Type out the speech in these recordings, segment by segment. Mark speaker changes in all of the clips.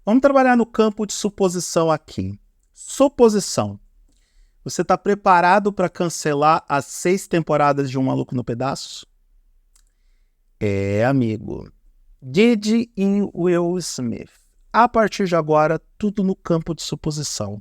Speaker 1: Vamos trabalhar no campo de suposição aqui. Suposição. Você está preparado para cancelar as 6 temporadas de Um Maluco no Pedaço? Amigo. Diddy e Will Smith. A partir de agora, tudo no campo de suposição.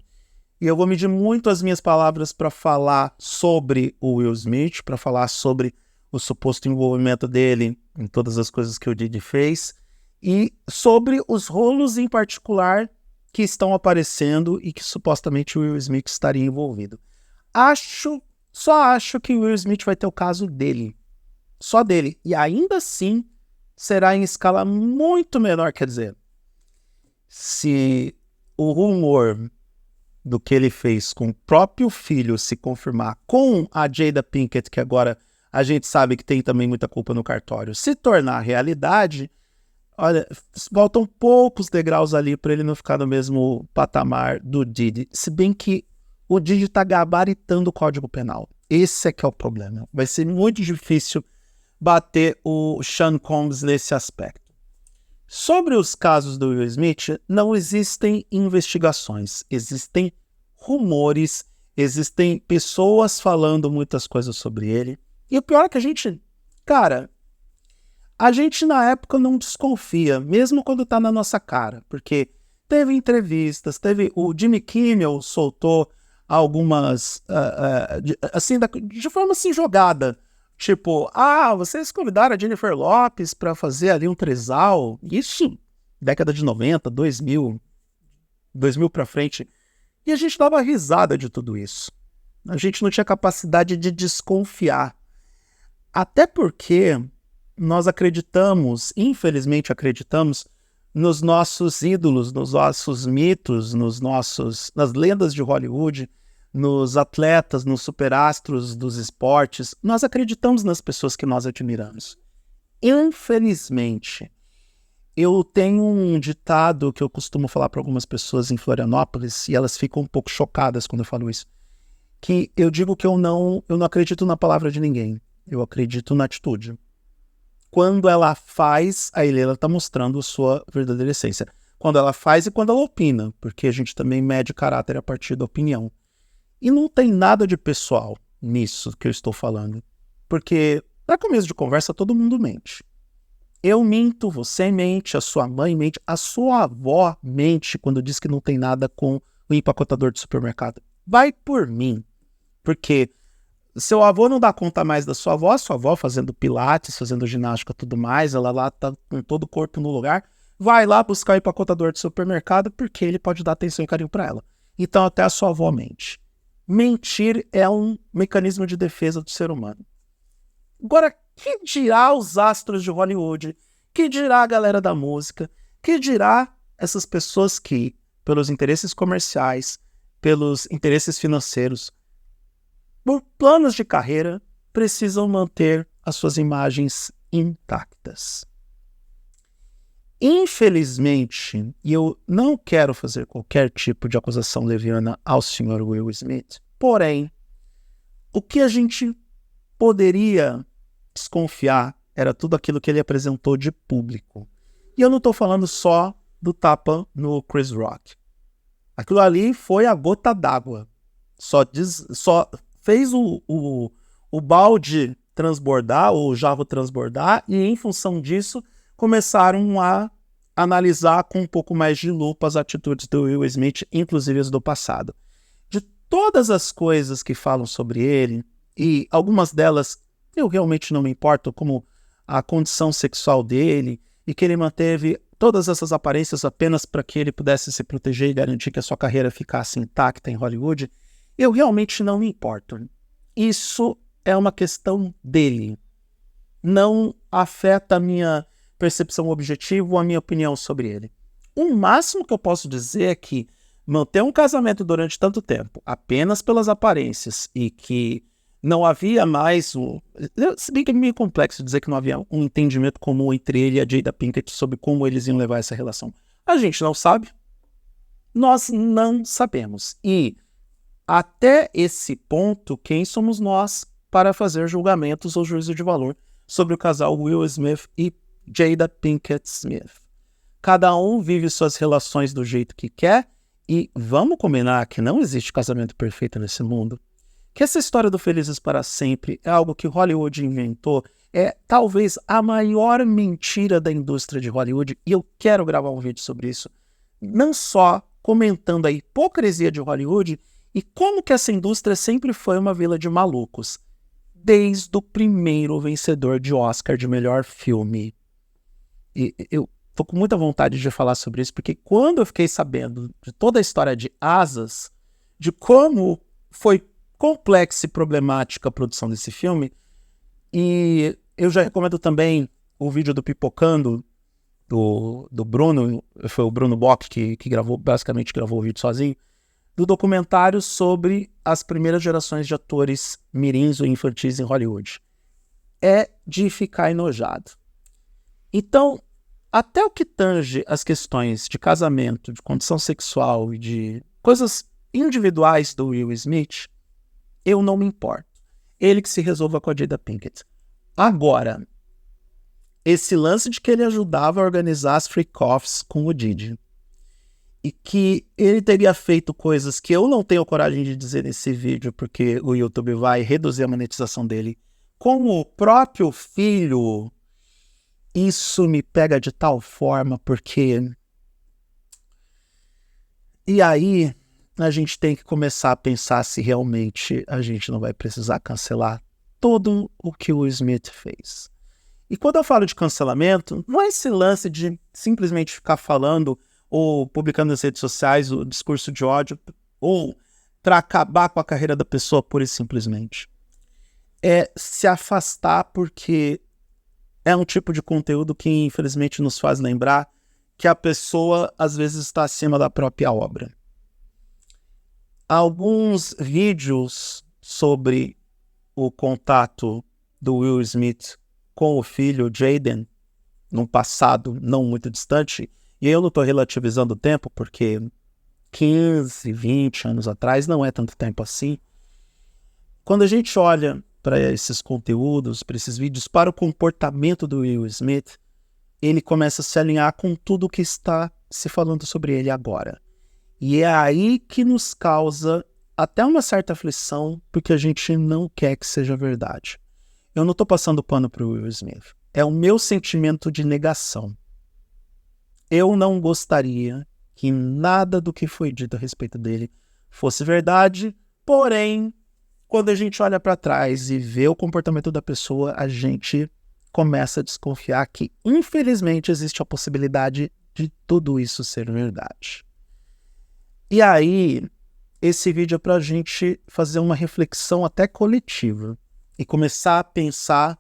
Speaker 1: E eu vou medir muito as minhas palavras para falar sobre o Will Smith, para falar sobre o suposto envolvimento dele em todas as coisas que o Diddy fez, e sobre os rolos em particular que estão aparecendo e que supostamente o Will Smith estaria envolvido. Só acho que o Will Smith vai ter o caso dele. Só dele. E ainda assim, será em escala muito menor. Quer dizer, se o rumor do que ele fez com o próprio filho se confirmar com a Jada Pinkett, que agora a gente sabe que tem também muita culpa no cartório, se tornar realidade, olha, faltam poucos degraus ali para ele não ficar no mesmo patamar do Diddy. Se bem que o Diddy está gabaritando o Código Penal. Esse é que é o problema. Vai ser muito difícil bater o Sean Combs nesse aspecto. Sobre os casos do Will Smith, não existem investigações, existem rumores, existem pessoas falando muitas coisas sobre ele. E o pior é que a gente na época não desconfia, mesmo quando tá na nossa cara, porque teve entrevistas, o Jimmy Kimmel soltou algumas, de forma assim jogada, tipo, vocês convidaram a Jennifer Lopez para fazer ali um trisal, isso, década de 90, 2000 para frente, e a gente dava risada de tudo isso. A gente não tinha capacidade de desconfiar. Até porque nós infelizmente acreditamos, nos nossos ídolos, nos nossos mitos, nas lendas de Hollywood, nos atletas, nos superastros dos esportes. Nós acreditamos nas pessoas que nós admiramos. Infelizmente, eu tenho um ditado que eu costumo falar para algumas pessoas em Florianópolis, e elas ficam um pouco chocadas quando eu falo isso, que eu digo que eu não acredito na palavra de ninguém, eu acredito na atitude. Quando ela faz, aí ela está mostrando a sua verdadeira essência. Quando ela faz e quando ela opina, porque a gente também mede caráter a partir da opinião. E não tem nada de pessoal nisso que eu estou falando, porque para começo de conversa todo mundo mente. Eu minto, você mente, a sua mãe mente, a sua avó mente quando diz que não tem nada com o empacotador de supermercado. Vai por mim, porque seu avô não dá conta mais da sua avó fazendo pilates, fazendo ginástica e tudo mais, ela lá tá com todo o corpo no lugar, vai lá buscar o empacotador de supermercado porque ele pode dar atenção e carinho para ela. Então até a sua avó mente. Mentir é um mecanismo de defesa do ser humano. Agora, que dirá os astros de Hollywood? Que dirá a galera da música? Que dirá essas pessoas que, pelos interesses comerciais, pelos interesses financeiros, por planos de carreira, precisam manter as suas imagens intactas? Infelizmente, e eu não quero fazer qualquer tipo de acusação leviana ao Sr. Will Smith, porém, o que a gente poderia desconfiar era tudo aquilo que ele apresentou de público. E eu não estou falando só do tapa no Chris Rock. Aquilo ali foi a gota d'água. Só fez o balde transbordar, o jarro transbordar, e em função disso começaram a analisar com um pouco mais de lupa as atitudes do Will Smith, inclusive as do passado. De todas as coisas que falam sobre ele, e algumas delas eu realmente não me importo, como a condição sexual dele, e que ele manteve todas essas aparências apenas para que ele pudesse se proteger e garantir que a sua carreira ficasse intacta em Hollywood, eu realmente não me importo. Isso é uma questão dele. Não afeta a minha percepção objetiva ou a minha opinião sobre ele. O máximo que eu posso dizer é que manter um casamento durante tanto tempo, apenas pelas aparências, e que não havia mais se bem que é meio complexo dizer que não havia um entendimento comum entre ele e a Jada Pinkett sobre como eles iam levar essa relação. A gente não sabe. Nós não sabemos. E até esse ponto, quem somos nós para fazer julgamentos ou juízo de valor sobre o casal Will Smith e Jada Pinkett Smith? cada um vive suas relações do jeito que quer, e vamos combinar que não existe casamento perfeito nesse mundo. Que essa história do Felizes para Sempre é algo que Hollywood inventou, é talvez a maior mentira da indústria de Hollywood, e eu quero gravar um vídeo sobre isso, não só comentando a hipocrisia de Hollywood e como que essa indústria sempre foi uma vila de malucos, desde o primeiro vencedor de Oscar de melhor filme. E eu tô com muita vontade de falar sobre isso, porque quando eu fiquei sabendo de toda a história de Asas, de como foi complexa e problemática a produção desse filme, e eu já recomendo também o vídeo do Pipocando, do Bruno, foi o Bruno Bock que gravou, basicamente gravou o vídeo sozinho, do documentário sobre as primeiras gerações de atores mirins ou infantis em Hollywood. É de ficar enojado. Então, até o que tange as questões de casamento, de condição sexual e de coisas individuais do Will Smith, eu não me importo. Ele que se resolva com a Jada Pinkett. Agora, esse lance de que ele ajudava a organizar as freak-offs com o Diddy e que ele teria feito coisas que eu não tenho coragem de dizer nesse vídeo porque o YouTube vai reduzir a monetização dele com o próprio filho, isso me pega de tal forma porque... E aí a gente tem que começar a pensar se realmente a gente não vai precisar cancelar tudo o que o Smith fez. E quando eu falo de cancelamento, não é esse lance de simplesmente ficar falando ou publicando nas redes sociais o discurso de ódio ou para acabar com a carreira da pessoa pura e simplesmente. É se afastar porque é um tipo de conteúdo que infelizmente nos faz lembrar que a pessoa às vezes está acima da própria obra. Alguns vídeos sobre o contato do Will Smith com o filho Jaden, num passado não muito distante, e eu não estou relativizando o tempo, porque 15, 20 anos atrás não é tanto tempo assim. Quando a gente olha para esses conteúdos, para esses vídeos, para o comportamento do Will Smith, ele começa a se alinhar com tudo que está se falando sobre ele agora. E é aí que nos causa até uma certa aflição, porque a gente não quer que seja verdade. Eu não estou passando pano para o Will Smith. É o meu sentimento de negação. Eu não gostaria que nada do que foi dito a respeito dele fosse verdade, porém, quando a gente olha para trás e vê o comportamento da pessoa, a gente começa a desconfiar que, infelizmente, existe a possibilidade de tudo isso ser verdade. E aí, esse vídeo é para a gente fazer uma reflexão até coletiva e começar a pensar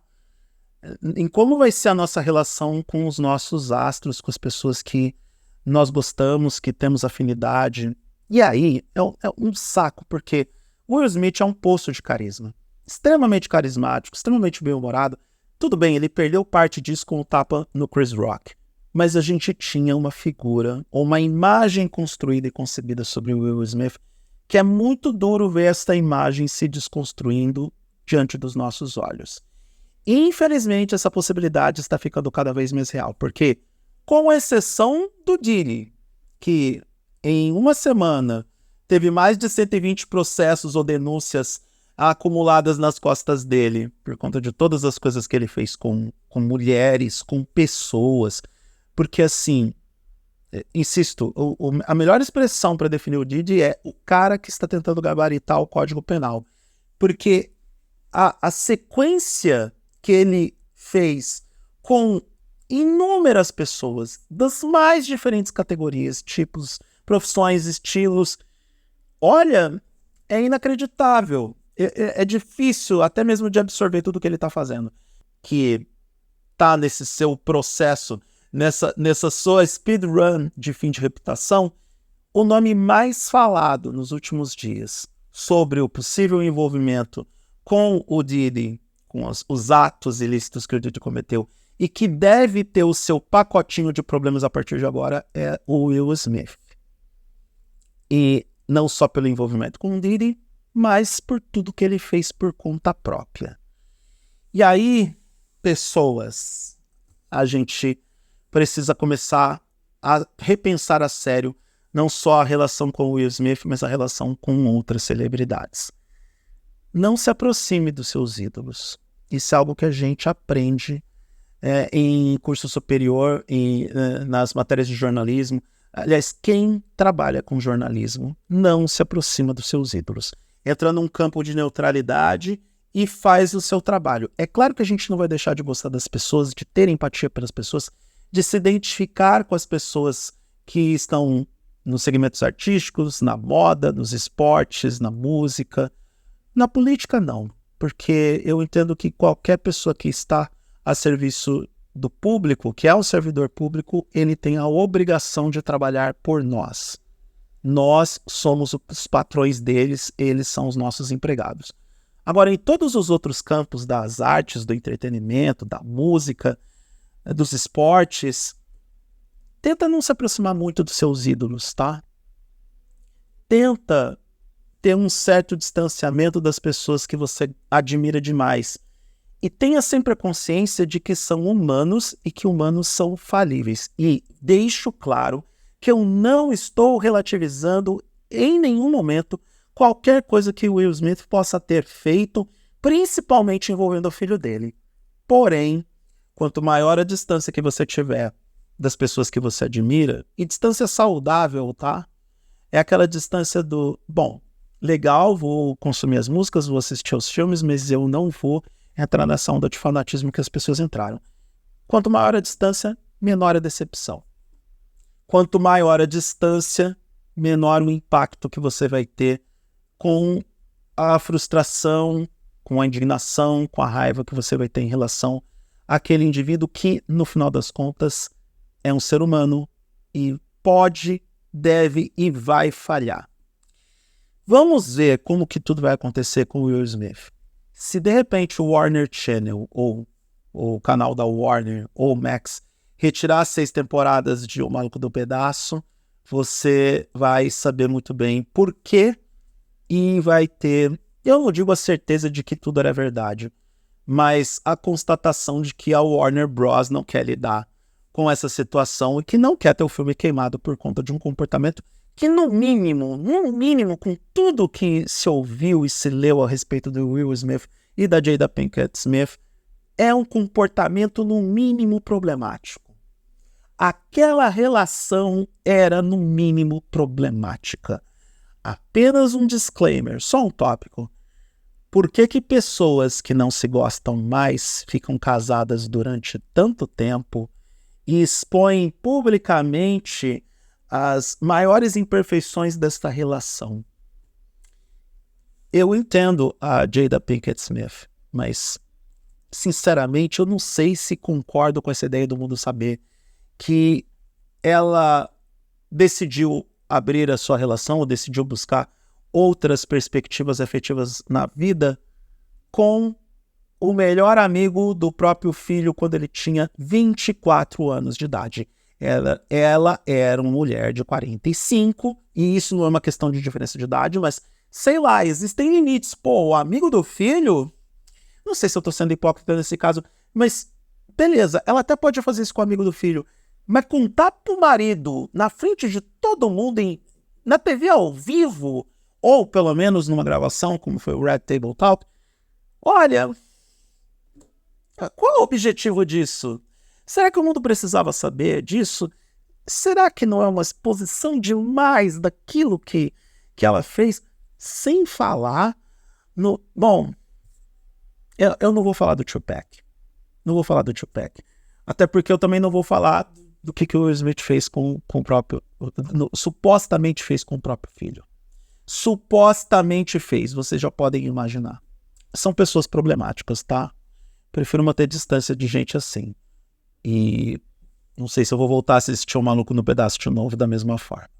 Speaker 1: em como vai ser a nossa relação com os nossos astros, com as pessoas que nós gostamos, que temos afinidade. E aí, é um saco, porque o Will Smith é um poço de carisma. Extremamente carismático, extremamente bem-humorado. Tudo bem, ele perdeu parte disso com o tapa no Chris Rock. Mas a gente tinha uma figura, ou uma imagem construída e concebida sobre o Will Smith, que é muito duro ver esta imagem se desconstruindo diante dos nossos olhos. E, infelizmente, essa possibilidade está ficando cada vez mais real, porque, com exceção do Diddy, que em uma semana teve mais de 120 processos ou denúncias acumuladas nas costas dele, por conta de todas as coisas que ele fez com mulheres, com pessoas, porque assim, insisto, a melhor expressão para definir o Diddy é o cara que está tentando gabaritar o Código Penal, porque a sequência que ele fez com inúmeras pessoas das mais diferentes categorias, tipos, profissões, estilos, olha, é inacreditável. É difícil até mesmo de absorver tudo que ele está fazendo. Que está nesse seu processo, nessa sua speedrun de fim de reputação, o nome mais falado nos últimos dias sobre o possível envolvimento com o Diddy, com os atos ilícitos que o Diddy cometeu, e que deve ter o seu pacotinho de problemas a partir de agora, é o Will Smith. E não só pelo envolvimento com o Diddy, mas por tudo que ele fez por conta própria. E aí, pessoas, a gente precisa começar a repensar a sério não só a relação com o Will Smith, mas a relação com outras celebridades. Não se aproxime dos seus ídolos. Isso é algo que a gente aprende em curso superior, nas matérias de jornalismo. Aliás, quem trabalha com jornalismo não se aproxima dos seus ídolos. Entra num campo de neutralidade e faz o seu trabalho. É claro que a gente não vai deixar de gostar das pessoas, de ter empatia pelas pessoas, de se identificar com as pessoas que estão nos segmentos artísticos, na moda, nos esportes, na música. Na política, não. Porque eu entendo que qualquer pessoa que está a serviço do público, que é um servidor público, ele tem a obrigação de trabalhar por nós. Nós somos os patrões deles, eles são os nossos empregados. Agora, em todos os outros campos das artes, do entretenimento, da música, dos esportes, tenta não se aproximar muito dos seus ídolos, tá? Tenta ter um certo distanciamento das pessoas que você admira demais. E tenha sempre a consciência de que são humanos e que humanos são falíveis. E deixo claro que eu não estou relativizando em nenhum momento qualquer coisa que o Will Smith possa ter feito, principalmente envolvendo o filho dele. Porém, quanto maior a distância que você tiver das pessoas que você admira, e distância saudável, tá? É aquela distância do, bom, legal, vou consumir as músicas, vou assistir aos filmes, mas eu não vou entrar nessa onda de fanatismo que as pessoas entraram. Quanto maior a distância, menor a decepção. Quanto maior a distância, menor o impacto que você vai ter com a frustração, com a indignação, com a raiva que você vai ter em relação àquele indivíduo que, no final das contas, é um ser humano e pode, deve e vai falhar. Vamos ver como que tudo vai acontecer com o Will Smith. Se de repente o Warner Channel, ou o canal da Warner, ou Max, retirar 6 temporadas de O Maluco do Pedaço, você vai saber muito bem por quê e vai ter, eu não digo a certeza de que tudo era verdade, mas a constatação de que a Warner Bros. Não quer lidar com essa situação e que não quer ter o filme queimado por conta de um comportamento que no mínimo, com tudo que se ouviu e se leu a respeito do Will Smith e da Jada Pinkett Smith, é um comportamento no mínimo problemático. Aquela relação era no mínimo problemática. Apenas um disclaimer, só um tópico. Por que que pessoas que não se gostam mais ficam casadas durante tanto tempo e expõem publicamente as maiores imperfeições desta relação? Eu entendo a Jada Pinkett Smith, mas, sinceramente, eu não sei se concordo com essa ideia do mundo saber que ela decidiu abrir a sua relação ou decidiu buscar outras perspectivas afetivas na vida com o melhor amigo do próprio filho quando ele tinha 24 anos de idade. Ela era uma mulher de 45, e isso não é uma questão de diferença de idade, mas, sei lá, existem limites. Pô, o amigo do filho, não sei se eu tô sendo hipócrita nesse caso, mas beleza, ela até pode fazer isso com o amigo do filho, mas contar pro marido, na frente de todo mundo, na TV ao vivo, ou pelo menos numa gravação, como foi o Red Table Talk, olha, qual é o objetivo disso? Será que o mundo precisava saber disso? Será que não é uma exposição demais daquilo que ela fez? Sem falar no... Bom, eu não vou falar do Tupac. Não vou falar do Tupac. Até porque eu também não vou falar do que o Will Smith fez com o próprio... supostamente fez com o próprio filho. Supostamente fez, vocês já podem imaginar. São pessoas problemáticas, tá? Prefiro manter distância de gente assim. E não sei se eu vou voltar a assistir O Maluco no Pedaço de novo da mesma forma.